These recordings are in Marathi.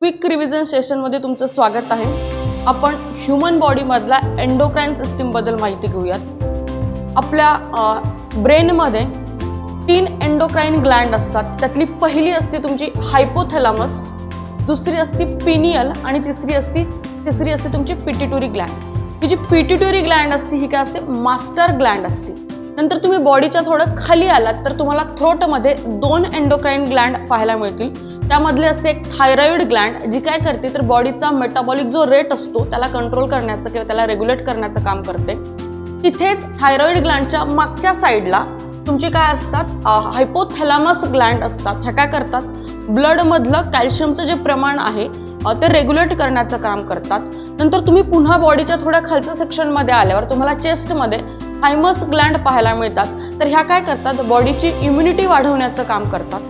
क्विक रिव्हिजन सेशनमध्ये तुमचं स्वागत आहे। आपण ह्यूमन बॉडी मधला एंडोक्राइन सिस्टम बद्दल माहिती घेऊयात। आपल्या ब्रेनमध्ये 3 एंडोक्राइन ग्लँड असतात। त्यातली पहिली असते तुमची हायपोथॅलॅमस, दुसरी असते पिनियल आणि तिसरी असते तुमची पिट्युटरी ग्लँड। ही जी पिट्युटरी ग्लँड असते ही काय असते, मास्टर ग्लँड असते। नंतर तुम्ही बॉडीच्या थोडं खाली आलात तर तुम्हाला थ्रोट मध्ये 2 एंडोक्राइन ग्लँड पाहायला मिळतील। त्यामधले असते एक थायरॉइड ग्लँड, जी काय करते तर बॉडीचा मेटाबॉलिक जो रेट असतो त्याला कंट्रोल करण्याचं किंवा त्याला रेग्युलेट करण्याचं काम करते। तिथेच थायरॉइड ग्लँडच्या मागच्या साइडला तुमचे काय असतात, हायपोथॅलॅमस ग्लँड असतात। ह्या काय करतात, ब्लड मधलं कॅल्शियमचं जे प्रमाण आहे ते रेग्युलेट करण्याचं काम करतात। नंतर तुम्ही पुन्हा बॉडीच्या थोड्या खालच्या सेक्शन मध्ये आल्यावर तुम्हाला चेस्ट मध्ये थायमस ग्लँड पाहायला मिळतात। तर ह्या काय करतात, बॉडीची इम्युनिटी वाढवण्याचं काम करतात।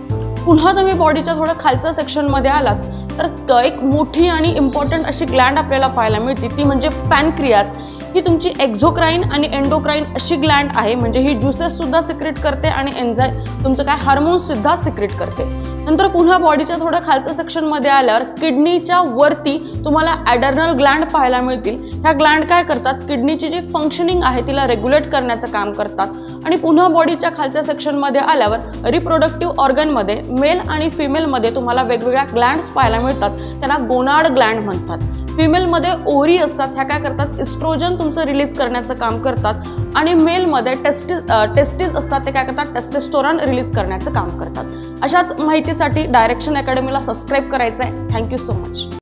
पुन्हा तुम्ही बॉडीच्या थोडं खालच्या सेक्शन मध्ये आलात तर एक मोठी आणि इम्पॉर्टंट अशी ग्लँड आपल्याला पाहायला मिळते, ती म्हणजे पॅनक्रियास। ही तुमची एक्झोक्राइन आणि एंडोक्राइन अशी ग्लँड आहे, म्हणजे ही ज्युसेस सुद्धा सिक्रेट करते आणि एन्झाईम तुमचं काय हार्मोन्स सुद्धा सिक्रेट करते। नंतर पुन्हा बॉडीच्या थोडं खालच्या सेक्शन मध्ये आल्यावर किडनीच्या वरती तुम्हाला ॲडर्नल ग्लँड पाहायला मिळतील। ह्या ग्लँड काय करतात, किडनीची जी फंक्शनिंग आहे तिला रेग्युलेट करण्याचं काम करतात। आणि पुन्हा बॉडीच्या खालच्या सेक्शन मध्ये आल्यावर रिप्रोडक्टिव्ह ऑर्गन मध्ये मेल आणि फिमेल मध्ये तुम्हाला वेगवेगळ्या ग्लँड्स पाहायला मिळतात, त्यांना गोनाड ग्लँड म्हणतात। फिमेल मध्ये ओव्हरी असतात, ह्या काय करतात, एस्ट्रोजन तुमचं रिलीज करण्याचं काम करतात। आणि मेल मध्ये टेस्टिस असतात, ते काय करतात, टेस्टोस्टेरोन रिलीज करण्याचं काम करतात। अशाच माहितीसाठी डायरेक्शन अकॅडमीला सबस्क्राइब करायचं आहे। Thank you so much.